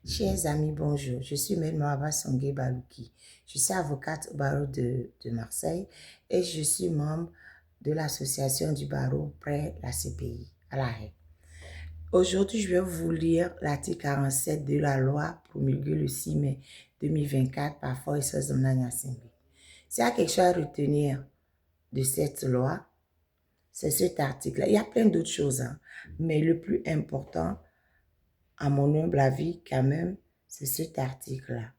Chers amis, bonjour. Je suis Maître Mahaba Songé Balouki. Je suis avocate au barreau de Marseille et je suis membre de l'association du barreau près la CPI à La Haye. Aujourd'hui, je vais vous lire l'article 47 de la loi promulguée le 6 mai 2024 par Forces Zomnanya Simbi. S'il y a quelque chose à retenir de cette loi, c'est cet article-là. Il y a plein d'autres choses, mais le plus important, à mon humble avis, quand même, c'est cet article-là.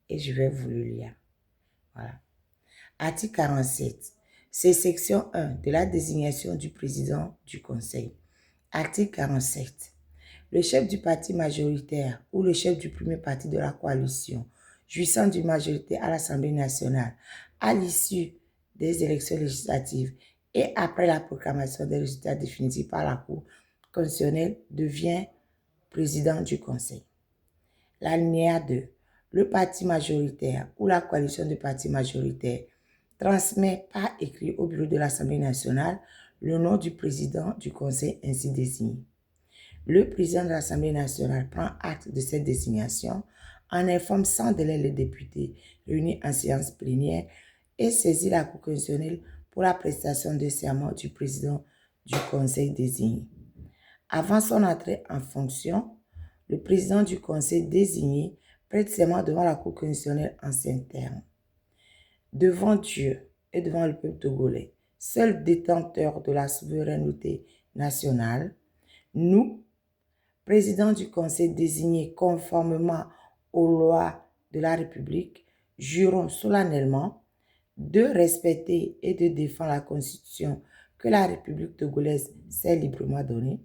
Et je vais vous le lire. Voilà. Article 47. C'est section 1 de la désignation du président du Conseil. Article 47. Le chef du parti majoritaire ou le chef du premier parti de la coalition, jouissant d'une majorité à l'Assemblée nationale, à l'issue des élections législatives et après la proclamation des résultats définitifs par la Cour constitutionnelle, devient président du Conseil. L'alinéa 2. Le parti majoritaire ou la coalition de partis majoritaires transmet par écrit au bureau de l'Assemblée nationale le nom du président du Conseil ainsi désigné. Le président de l'Assemblée nationale prend acte de cette désignation, en informe sans délai les députés réunis en séance plénière et saisit la Cour constitutionnelle pour la prestation de serment du président du Conseil désigné. Avant son entrée en fonction, le président du Conseil désigné prête serment devant la Cour constitutionnelle en ces termes. Devant Dieu et devant le peuple togolais, seul détenteur de la souveraineté nationale, nous, président du Conseil désigné conformément aux lois de la République, jurons solennellement de respecter et de défendre la Constitution que la République togolaise s'est librement donnée,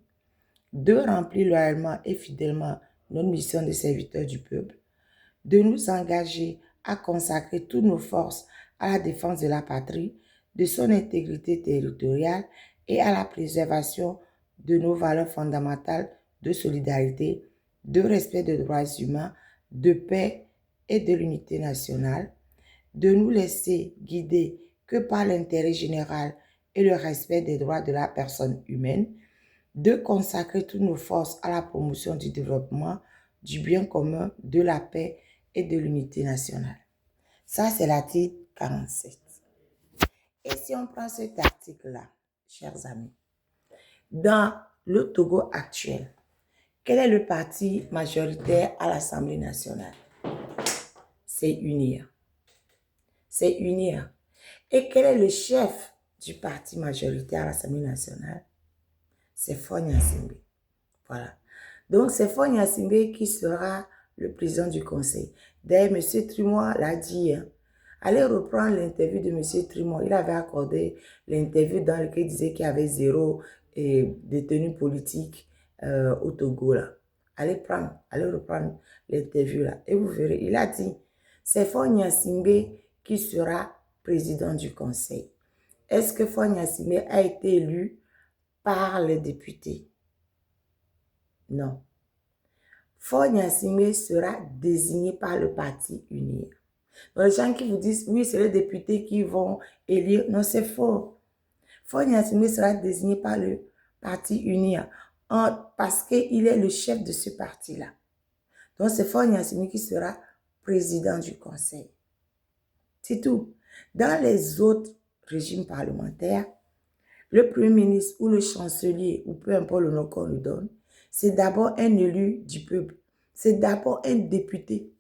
de remplir loyalement et fidèlement notre mission de serviteur du peuple, de nous engager à consacrer toutes nos forces à la défense de la patrie, de son intégrité territoriale et à la préservation de nos valeurs fondamentales de solidarité, de respect des droits humains, de paix et de l'unité nationale, de nous laisser guider que par l'intérêt général et le respect des droits de la personne humaine, de consacrer toutes nos forces à la promotion du développement, du bien commun, de la paix et de l'unité nationale. Ça, c'est l'article 47. Et si on prend cet article-là, chers amis, dans le Togo actuel, quel est le parti majoritaire à l'Assemblée nationale? C'est UNIR. C'est UNIR. Et quel est le chef du parti majoritaire à l'Assemblée nationale? C'est Faure Gnassingbé. Voilà. Donc, c'est Faure Gnassingbé qui sera le président du conseil. D'ailleurs, M. Trimoi l'a dit. Allez reprendre l'interview de M. Trimoi. Il avait accordé l'interview dans laquelle il disait qu'il y avait zéro détenu politique au Togo. Là. Allez reprendre l'interview là. Et vous verrez, il a dit, c'est Faure Gnassingbé qui sera président du conseil. Est-ce que Faure Gnassingbé a été élu par les députés? Non. Faure Gnassingbé sera désigné par le parti UNIR. Donc, les gens qui vous disent, oui, c'est les députés qui vont élire, non, c'est faux. Faure Gnassingbé sera désigné par le parti UNIR parce qu'il est le chef de ce parti-là. Donc, c'est Faure Gnassingbé qui sera président du conseil. C'est tout. Dans les autres régimes parlementaires, le premier ministre ou le chancelier, ou peu importe le nom qu'on lui donne, c'est d'abord un élu du peuple. C'est d'abord un député.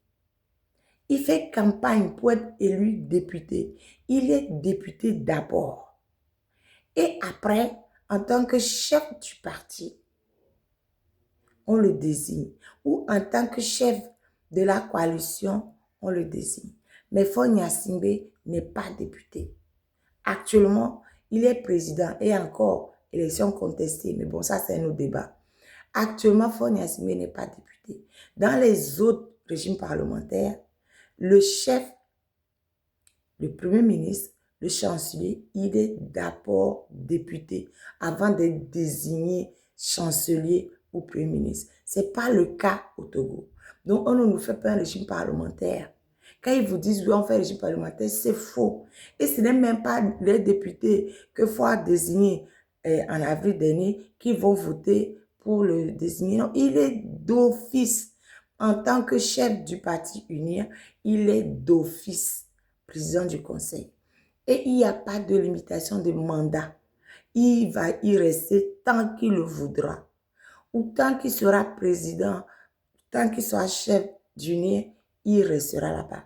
Il fait campagne pour être élu député. Il est député d'abord. Et après, en tant que chef du parti, on le désigne. Ou en tant que chef de la coalition, on le désigne. Mais Faure Gnassingbé n'est pas député. Actuellement, il est président et encore, élection contestée. Mais bon, ça, c'est un autre débat. Actuellement, Faure Gnassingbé n'est pas député. Dans les autres régimes parlementaires, le chef, le premier ministre, le chancelier, il est d'abord député avant d'être désigné chancelier ou premier ministre. Ce n'est pas le cas au Togo. Donc, on ne nous fait pas un régime parlementaire. Quand ils vous disent, oui, on fait un régime parlementaire, c'est faux. Et ce n'est même pas les députés que Faure désigné en avril dernier qui vont voter pour le désigner. Non, il est d'office En tant que chef du parti UNIR, il est d'office président du conseil. Et il n'y a pas de limitation de mandat. Il va y rester tant qu'il le voudra. Ou tant qu'il sera président, tant qu'il sera chef d'UNIR, il restera là-bas.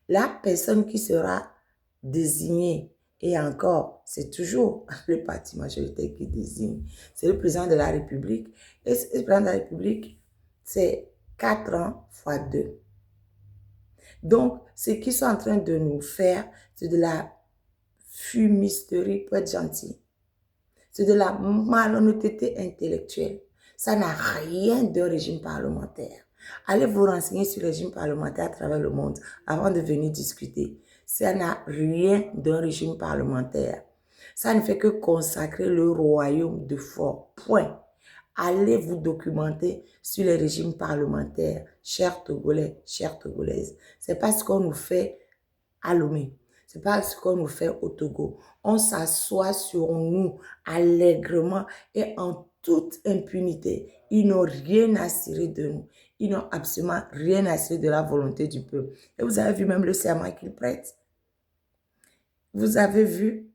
La personne qui sera désignée, et encore, c'est toujours le parti majoritaire qui désigne, c'est le président de la République. Et le président de la République, c'est 4 ans fois 2. Donc, ce qu'ils sont en train de nous faire, c'est de la fumisterie pour être gentil. C'est de la malhonnêteté intellectuelle. Ça n'a rien d'un régime parlementaire. Allez vous renseigner sur le régime parlementaire à travers le monde avant de venir discuter. Ça n'a rien d'un régime parlementaire. Ça ne fait que consacrer le royaume de fort. Point. Allez vous documenter sur les régimes parlementaires, chers Togolais, chères Togolaises. C'est pas ce qu'on nous fait à Lomé. C'est pas ce qu'on nous fait au Togo. On s'assoit sur nous allègrement et en toute impunité. Ils n'ont rien à cirer de nous. Ils n'ont absolument rien à cirer de la volonté du peuple. Et vous avez vu même le serment qu'ils prêtent. Vous avez vu,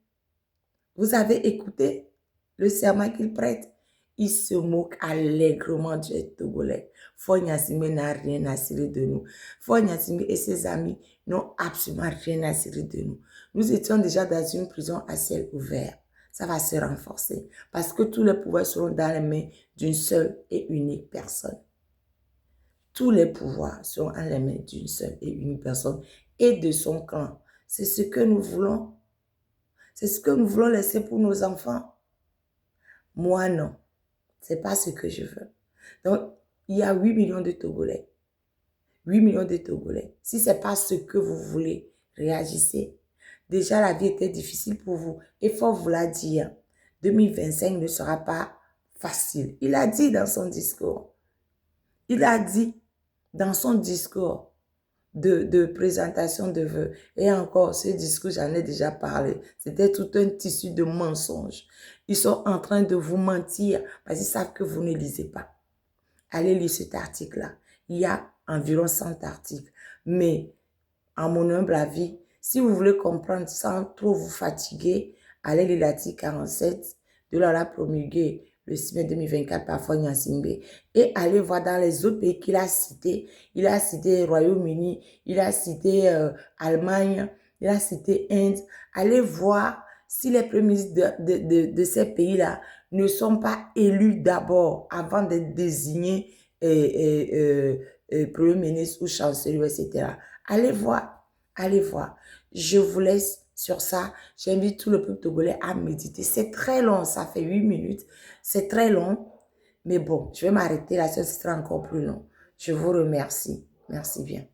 vous avez écouté le serment qu'ils prêtent. Ils se moquent allègrement du Togolais. Fognassime n'a rien à cirer de nous. Fognassime et ses amis n'ont absolument rien à cirer de nous. Nous étions déjà dans une prison à ciel ouvert. Ça va se renforcer parce que tous les pouvoirs seront dans les mains d'une seule et unique personne. Tous les pouvoirs seront dans les mains d'une seule et unique personne et de son clan. C'est ce que nous voulons. C'est ce que nous voulons laisser pour nos enfants. Moi, non. C'est pas ce que je veux. Donc, il y a 8 millions de Togolais. 8 millions de Togolais. Si ce n'est pas ce que vous voulez, réagissez. Déjà, la vie était difficile pour vous. Il faut vous la dire. 2025 ne sera pas facile. Il a dit dans son discours. Il a dit dans son discours de présentation de vœux. Et encore, ce discours, j'en ai déjà parlé. C'était tout un tissu de mensonges. Ils sont en train de vous mentir parce qu'ils savent que vous ne lisez pas. Allez lire cet article-là. Il y a environ 100 articles. Mais, en mon humble avis, si vous voulez comprendre sans trop vous fatiguer, allez lire l'article 47 de la loi promulguée le 6 mai 2024 par Fognassingbe et allez voir dans les autres pays qu'il a cités. Il a cité Royaume-Uni, il a cité Allemagne, il a cité Inde. Allez voir si les premiers ministres de ces pays-là ne sont pas élus d'abord avant d'être désignés Premier ministre ou chancelier, etc. Allez voir, allez voir. Je vous laisse sur ça. J'invite tout le peuple togolais à méditer. C'est très long, ça fait 8 minutes. C'est très long, mais bon, je vais m'arrêter là, ce sera encore plus long. Je vous remercie. Merci bien.